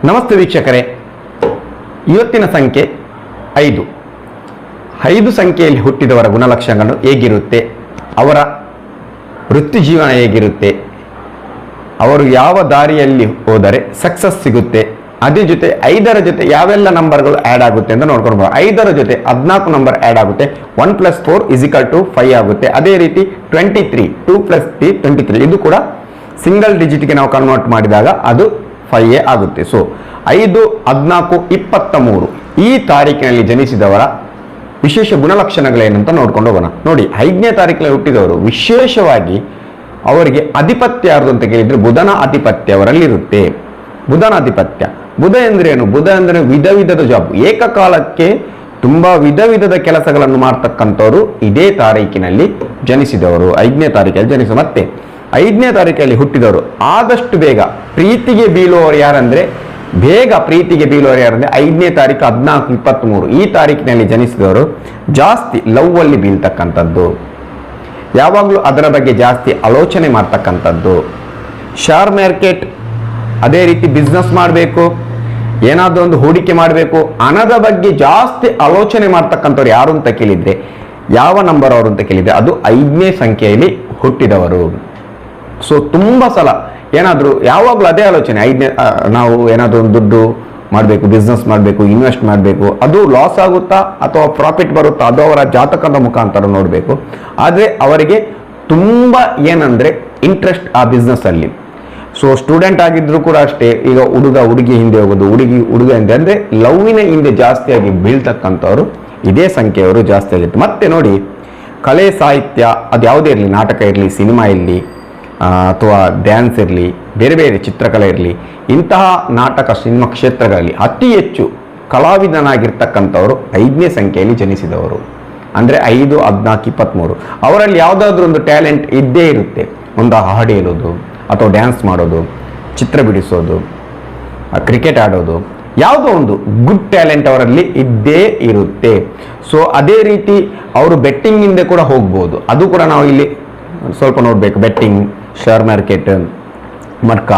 ನಮಸ್ತೆ ವೀಕ್ಷಕರೇ, ಇವತ್ತಿನ ಸಂಖ್ಯೆ 5. 5 ಸಂಖ್ಯೆಯಲ್ಲಿ ಹುಟ್ಟಿದವರ ಗುಣಲಕ್ಷಣಗಳು ಹೇಗಿರುತ್ತೆ, ಅವರ ವೃತ್ತಿ ಜೀವನ ಹೇಗಿರುತ್ತೆ, ಅವರು ಯಾವ ದಾರಿಯಲ್ಲಿ ಹೋದರೆ ಸಕ್ಸಸ್ ಸಿಗುತ್ತೆ, ಅದೇ ಜೊತೆ 5ರ ಜೊತೆ ಯಾವೆಲ್ಲ ನಂಬರ್ಗಳು ಆ್ಯಡ್ ಆಗುತ್ತೆ ಅಂತ ನೋಡ್ಕೊಂಡು 5ರ ಜೊತೆ 14 ನಂಬರ್ ಆ್ಯಡ್ ಆಗುತ್ತೆ. 1 + 4 = 5 ಆಗುತ್ತೆ. ಅದೇ ರೀತಿ 23, 2 + 3 23, ಇದು ಕೂಡ ಸಿಂಗಲ್ ಡಿಜಿಟ್ಗೆ ನಾವು ಕನ್ವರ್ಟ್ ಮಾಡಿದಾಗ ಅದು 5 ಆಗುತ್ತೆ. ಸೊ 5, 14, 23 ಈ ತಾರೀಕಿನಲ್ಲಿ ಜನಿಸಿದವರ ವಿಶೇಷ ಗುಣಲಕ್ಷಣಗಳೇನಂತ ನೋಡ್ಕೊಂಡು ಹೋಗೋಣ. ನೋಡಿ, 5ನೇ ತಾರೀಕಿನಲ್ಲಿ ಹುಟ್ಟಿದವರು ವಿಶೇಷವಾಗಿ ಅವರಿಗೆ ಅಧಿಪತ್ಯ ಯಾರ್ದು ಅಂತ ಕೇಳಿದ್ರೆ ಬುಧನ ಅಧಿಪತ್ಯ ಅವರಲ್ಲಿರುತ್ತೆ. ಬುಧನ ಅಧಿಪತ್ಯ. ಬುಧ ಎಂದ್ರೇನು? ಬುಧ ಅಂದರೆ ವಿಧ ವಿಧದ ಜಾಬ್, ಏಕಕಾಲಕ್ಕೆ ತುಂಬಾ ವಿಧ ವಿಧದ ಕೆಲಸಗಳನ್ನು ಮಾಡ್ತಕ್ಕಂಥವ್ರು ಇದೇ ತಾರೀಕಿನಲ್ಲಿ ಜನಿಸಿದವರು, 5ನೇ ತಾರೀಕಲ್ಲಿ ಜನಿಸಿದ. ಮತ್ತೆ 5ನೇ ತಾರೀಕಲ್ಲಿ ಹುಟ್ಟಿದವರು ಆದಷ್ಟು ಬೇಗ ಪ್ರೀತಿಗೆ ಬೀಳುವವರು ಯಾರಂದ್ರೆ, ಬೇಗ ಪ್ರೀತಿಗೆ ಬೀಳುವವರು ಯಾರಂದ್ರೆ 5ನೇ ತಾರೀಕು 14, 23 ಈ ತಾರೀಕಿನಲ್ಲಿ ಜನಿಸಿದವರು ಜಾಸ್ತಿ ಲವ್ ಅಲ್ಲಿ ಬೀಳ್ತಕ್ಕಂಥದ್ದು, ಯಾವಾಗಲೂ ಅದರ ಬಗ್ಗೆ ಜಾಸ್ತಿ ಆಲೋಚನೆ ಮಾಡ್ತಕ್ಕಂಥದ್ದು. ಶೇರ್ ಮಾರ್ಕೆಟ್, ಅದೇ ರೀತಿ ಬಿಸ್ನೆಸ್ ಮಾಡಬೇಕು, ಏನಾದರೂ ಒಂದು ಹೂಡಿಕೆ ಮಾಡಬೇಕು, ಹಣದ ಬಗ್ಗೆ ಜಾಸ್ತಿ ಆಲೋಚನೆ ಮಾಡ್ತಕ್ಕಂಥವ್ರು ಯಾರು ಅಂತ ಕೇಳಿದ್ರೆ, ಯಾವ ನಂಬರ್ ಅವರು ಅಂತ ಕೇಳಿದ್ರೆ ಅದು 5ನೇ ಸಂಖ್ಯೆಯಲ್ಲಿ ಹುಟ್ಟಿದವರು. ಸೊ ತುಂಬಾ ಸಲ ಏನಾದರೂ ಯಾವಾಗಲೂ ಅದೇ ಆಲೋಚನೆ, 5ನೇ ನಾವು ಏನಾದರೂ ಒಂದು ದುಡ್ಡು ಮಾಡಬೇಕು, ಬಿಸ್ನೆಸ್ ಮಾಡಬೇಕು, ಇನ್ವೆಸ್ಟ್ ಮಾಡಬೇಕು, ಅದು ಲಾಸ್ ಆಗುತ್ತಾ ಅಥವಾ ಪ್ರಾಫಿಟ್ ಬರುತ್ತಾ ಅದು ಅವರ ಜಾತಕದ ಮುಖಾಂತರ ನೋಡಬೇಕು. ಆದರೆ ಅವರಿಗೆ ತುಂಬ ಏನಂದರೆ ಇಂಟ್ರೆಸ್ಟ್ ಆ ಬಿಸ್ನೆಸ್ ಅಲ್ಲಿ. ಸೊ ಸ್ಟೂಡೆಂಟ್ ಆಗಿದ್ರು ಕೂಡ ಅಷ್ಟೇ, ಈಗ ಹುಡುಗ ಹುಡುಗಿ ಹಿಂದೆ ಹೋಗೋದು, ಹುಡುಗ ಹಿಂದೆ ಅಂದರೆ ಲವ್ವಿನ ಹಿಂದೆ ಜಾಸ್ತಿಯಾಗಿ ಬೀಳ್ತಕ್ಕಂಥವ್ರು ಇದೇ ಸಂಖ್ಯೆಯವರು ಜಾಸ್ತಿ ಆಗಿತ್ತು. ಮತ್ತೆ ನೋಡಿ, ಕಲೆ ಸಾಹಿತ್ಯ ಅದು ಯಾವುದೇ ಇರಲಿ, ನಾಟಕ ಇರಲಿ, ಸಿನಿಮಾ ಇರಲಿ, ಅಥವಾ ಡ್ಯಾನ್ಸ್ ಇರಲಿ, ಬೇರೆ ಬೇರೆ ಚಿತ್ರಕಲೆ ಇರಲಿ, ಇಂತಹ ನಾಟಕ ಸಿನಿಮಾ ಕ್ಷೇತ್ರಗಳಲ್ಲಿ ಅತಿ ಹೆಚ್ಚು ಕಲಾವಿದನಾಗಿರ್ತಕ್ಕಂಥವರು 5ನೇ ಸಂಖ್ಯೆಯಲ್ಲಿ ಜನಿಸಿದವರು. ಅಂದರೆ 5, 14, 23 ಅವರಲ್ಲಿ ಯಾವುದಾದ್ರೂ ಒಂದು ಟ್ಯಾಲೆಂಟ್ ಇದ್ದೇ ಇರುತ್ತೆ. ಒಂದು ಹಾಡು ಹೇಳೋದು ಅಥವಾ ಡ್ಯಾನ್ಸ್ ಮಾಡೋದು, ಚಿತ್ರ ಬಿಡಿಸೋದು, ಕ್ರಿಕೆಟ್ ಆಡೋದು, ಯಾವುದೋ ಒಂದು ಗುಡ್ ಟ್ಯಾಲೆಂಟ್ ಅವರಲ್ಲಿ ಇದ್ದೇ ಇರುತ್ತೆ. ಸೊ ಅದೇ ರೀತಿ ಅವರು ಬೆಟ್ಟಿಂಗ್ ಹಿಂದೆ ಕೂಡ ಹೋಗ್ಬೋದು, ಅದು ಕೂಡ ನಾವು ಇಲ್ಲಿ ಸ್ವಲ್ಪ ನೋಡಬೇಕು. ಬೆಟ್ಟಿಂಗ್, ಶೇರ್ ಮಾರ್ಕೆಟ್, ಮರ್ಕ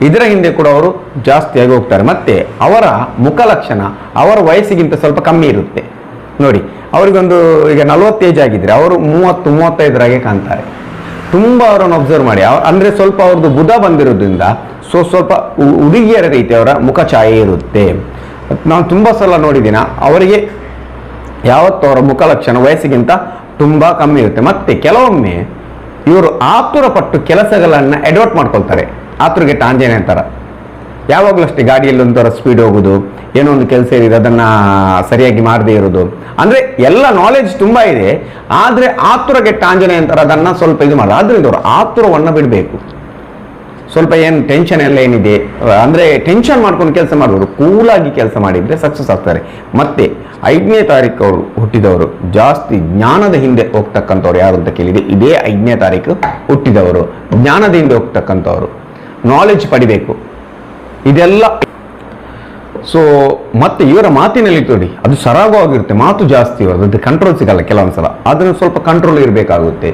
ಇದರ ಹಿಂದೆ ಕೂಡ ಅವರು ಜಾಸ್ತಿಯಾಗಿ ಹೋಗ್ತಾರೆ. ಮತ್ತೆ ಅವರ ಮುಖ ಲಕ್ಷಣ ಅವರ ವಯಸ್ಸಿಗಿಂತ ಸ್ವಲ್ಪ ಕಮ್ಮಿ ಇರುತ್ತೆ. ನೋಡಿ, ಅವರಿಗೊಂದು ಈಗ 40 ಏಜ್ ಆಗಿದ್ರೆ ಅವರು 30, 35ರಾಗೆ ಕಾಣ್ತಾರೆ. ತುಂಬ ಅವರನ್ನು ಅಬ್ಸರ್ವ್ ಮಾಡಿ, ಅಂದರೆ ಸ್ವಲ್ಪ ಅವ್ರದ್ದು ಬುಧ ಬಂದಿರೋದ್ರಿಂದ ಸ್ವಲ್ಪ ಹುಡುಗಿಯರ ರೀತಿ ಅವರ ಮುಖ ಛಾಯೆ ಇರುತ್ತೆ. ನಾನು ತುಂಬ ಸಲ ನೋಡಿದ್ದೀನ, ಅವರಿಗೆ ಯಾವತ್ತೂ ಅವರ ಮುಖ ಲಕ್ಷಣ ವಯಸ್ಸಿಗಿಂತ ತುಂಬ ಕಮ್ಮಿ ಇರುತ್ತೆ. ಮತ್ತೆ ಕೆಲವೊಮ್ಮೆ ಇವರು ಆತುರ ಪಟ್ಟು ಕೆಲಸಗಳನ್ನು ಅಡಾಪ್ಟ್ ಮಾಡ್ಕೊಳ್ತಾರೆ. ಆತುರಗೆಟ್ಟ ಆಂಜನೇಯ ಅಂತಾರ, ಯಾವಾಗಲೂ ಅಷ್ಟೇ ಗಾಡಿಯಲ್ಲಿ ಒಂಥರ ಸ್ಪೀಡ್ ಹೋಗೋದು, ಏನೋ ಒಂದು ಕೆಲಸ ಇದೆ ಅದನ್ನು ಸರಿಯಾಗಿ ಮಾಡದೇ ಇರೋದು. ಅಂದರೆ ಎಲ್ಲ ನಾಲೆಜ್ ತುಂಬ ಇದೆ, ಆದರೆ ಆತುರಗೆಟ್ಟ ಆಂಜನೇಯ ಅಂತಾರೆ, ಅದನ್ನು ಸ್ವಲ್ಪ ಇದು ಮಾಡೋದು. ಆದ್ದರಿಂದ ಅವರು ಆತುರವನ್ನು ಬಿಡಬೇಕು. ಸ್ವಲ್ಪ ಏನು ಟೆನ್ಷನ್ ಎಲ್ಲ ಏನಿದೆ ಅಂದರೆ ಟೆನ್ಷನ್ ಮಾಡ್ಕೊಂಡು ಕೆಲಸ ಮಾಡ್ಬೋದು, ಕೂಲಾಗಿ ಕೆಲಸ ಮಾಡಿದರೆ ಸಕ್ಸಸ್ ಆಗ್ತಾರೆ. ಮತ್ತೆ 5ನೇ ತಾರೀಕು ಅವರು ಹುಟ್ಟಿದವರು ಜಾಸ್ತಿ ಜ್ಞಾನದ ಹಿಂದೆ ಹೋಗ್ತಕ್ಕಂಥವ್ರು ಯಾರು ಅಂತ ಕೇಳಿದೆ, ಇದೇ 5ನೇ ತಾರೀಕು ಹುಟ್ಟಿದವರು ಜ್ಞಾನದ ಹಿಂದೆ ಹೋಗ್ತಕ್ಕಂಥವ್ರು, ನಾಲೆಜ್ ಪಡಿಬೇಕು ಇದೆಲ್ಲ. ಸೊ ಮತ್ತೆ ಇವರ ಮಾತಿನಲ್ಲಿ ನೋಡಿ, ಅದು ಸರಾಗವಾಗಿರುತ್ತೆ, ಮಾತು ಜಾಸ್ತಿ ಇರೋದು, ಕಂಟ್ರೋಲ್ ಸಿಗಲ್ಲ ಕೆಲವೊಂದ್ಸಲ, ಅದನ್ನು ಸ್ವಲ್ಪ ಕಂಟ್ರೋಲ್ ಇರಬೇಕಾಗುತ್ತೆ.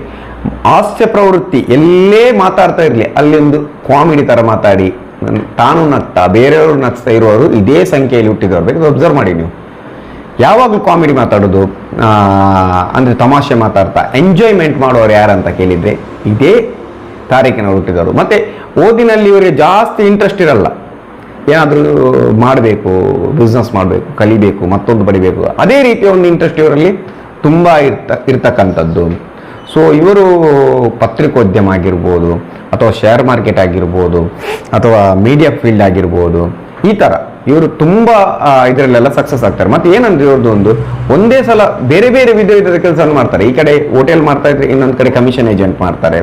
ಹಾಸ್ಯ ಪ್ರವೃತ್ತಿ, ಎಲ್ಲೇ ಮಾತಾಡ್ತಾ ಇರಲಿ ಅಲ್ಲಿ ಒಂದು ಕಾಮಿಡಿ ಥರ ಮಾತಾಡಿ ತಾನು ನಗ್ತಾ ಬೇರೆಯವರು ನಗ್ತಾ ಇರುವವರು ಇದೇ ಸಂಖ್ಯೆಯಲ್ಲಿ ಹುಟ್ಟಿದವರು. ಬೇಕಾದ್ರೆ ಅಬ್ಸರ್ವ್ ಮಾಡಿ ನೀವು, ಯಾವಾಗಲೂ ಕಾಮಿಡಿ ಮಾತಾಡೋದು, ಅಂದರೆ ತಮಾಷೆ ಮಾತಾಡ್ತಾ ಎಂಜಾಯ್ಮೆಂಟ್ ಮಾಡೋರು ಯಾರಂತ ಕೇಳಿದರೆ ಇದೇ ತಾರೀಕಿನಲ್ಲಿ ಹುಟ್ಟಿದವರು. ಮತ್ತು ಓದಿನಲ್ಲಿ ಇವರಿಗೆ ಜಾಸ್ತಿ ಇಂಟ್ರೆಸ್ಟ್ ಇರಲ್ಲ, ಏನಾದರೂ ಮಾಡಬೇಕು, ಬಿಸ್ನೆಸ್ ಮಾಡಬೇಕು, ಕಲಿಬೇಕು, ಮತ್ತೊಂದು ಪಡಿಬೇಕು, ಅದೇ ರೀತಿಯ ಒಂದು ಇಂಟ್ರೆಸ್ಟ್ ಇವರಲ್ಲಿ ತುಂಬ ಇರ್ತಕ್ಕಂಥದ್ದು. ಸೊ ಇವರು ಪತ್ರಿಕೋದ್ಯಮ ಆಗಿರ್ಬೋದು, ಅಥವಾ ಶೇರ್ ಮಾರ್ಕೆಟ್ ಆಗಿರ್ಬೋದು, ಅಥವಾ ಮೀಡಿಯಾ ಫೀಲ್ಡ್ ಆಗಿರ್ಬೋದು, ಈ ಥರ ಇವರು ತುಂಬ ಇದರಲ್ಲೆಲ್ಲ ಸಕ್ಸಸ್ ಆಗ್ತಾರೆ. ಮತ್ತು ಏನಂದ್ರೆ ಇವ್ರದ್ದು ಒಂದೇ ಸಲ ಬೇರೆ ಬೇರೆ ವಿಧ ವಿಧದ ಕೆಲಸವನ್ನು ಮಾಡ್ತಾರೆ. ಈ ಕಡೆ ಹೋಟೆಲ್ ಮಾಡ್ತಾ ಇದ್ರೆ, ಇನ್ನೊಂದು ಕಡೆ ಕಮಿಷನ್ ಏಜೆಂಟ್ ಮಾಡ್ತಾರೆ,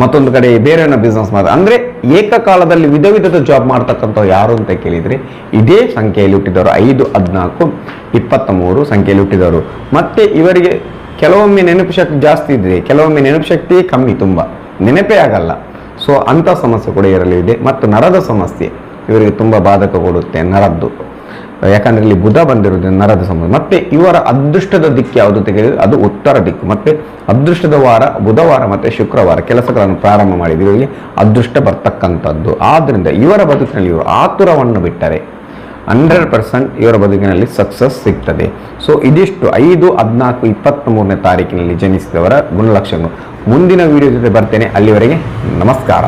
ಮತ್ತೊಂದು ಕಡೆ ಬೇರೆ ಬಿಸ್ನೆಸ್ ಮಾಡ್ತಾರೆ. ಅಂದರೆ ಏಕಕಾಲದಲ್ಲಿ ವಿಧ ವಿಧದ ಜಾಬ್ ಮಾಡ್ತಕ್ಕಂಥವ್ರು ಯಾರು ಅಂತ ಕೇಳಿದರೆ ಇದೇ ಸಂಖ್ಯೆಯಲ್ಲಿ ಹುಟ್ಟಿದವರು, 5, 14, 23 ಸಂಖ್ಯೆಯಲ್ಲಿ ಹುಟ್ಟಿದವರು. ಮತ್ತು ಇವರಿಗೆ ಕೆಲವೊಮ್ಮೆ ನೆನಪು ಶಕ್ತಿ ಜಾಸ್ತಿ ಇದ್ರೆ, ಕೆಲವೊಮ್ಮೆ ನೆನಪು ಶಕ್ತಿ ಕಮ್ಮಿ, ತುಂಬ ನೆನಪೇ ಆಗಲ್ಲ. ಸೊ ಅಂಥ ಸಮಸ್ಯೆ ಕೂಡ ಇದರಲ್ಲಿ ಇದೆ. ಮತ್ತು ನರದ ಸಮಸ್ಯೆ ಇವರಿಗೆ ತುಂಬ ಬಾಧಕ ಕೊಡುತ್ತೆ, ನರದ್ದು. ಯಾಕಂದ್ರೆ ಇಲ್ಲಿ ಬುಧ ಬಂದಿರುವುದರಿಂದ ನರದ ಸಂಬಂಧ. ಮತ್ತೆ ಇವರ ಅದೃಷ್ಟದ ದಿಕ್ಕು ಯಾವುದು ತೆಗೆದರೆ ಅದು ಉತ್ತರ ದಿಕ್ಕು. ಮತ್ತೆ ಅದೃಷ್ಟದ ವಾರ ಬುಧವಾರ ಮತ್ತೆ ಶುಕ್ರವಾರ ಕೆಲಸಗಳನ್ನು ಪ್ರಾರಂಭ ಮಾಡಿದ್ರೆ ಇವರಿಗೆ ಅದೃಷ್ಟ ಬರ್ತಕ್ಕಂಥದ್ದು. ಆದ್ರಿಂದ ಇವರ ಬದುಕಿನಲ್ಲಿ ಇವರು ಆತುರವನ್ನು ಬಿಟ್ಟರೆ 100% ಇವರ ಬದುಕಿನಲ್ಲಿ ಸಕ್ಸಸ್ ಸಿಗ್ತದೆ. ಸೊ ಇದಿಷ್ಟು 5, 14, 23ನೇ ತಾರೀಕಿನಲ್ಲಿ ಜನಿಸಿದವರ ಗುಣಲಕ್ಷಣಗಳು. ಮುಂದಿನ ವಿಡಿಯೋ ಜೊತೆ ಬರ್ತೇನೆ. ಅಲ್ಲಿವರೆಗೆ ನಮಸ್ಕಾರ.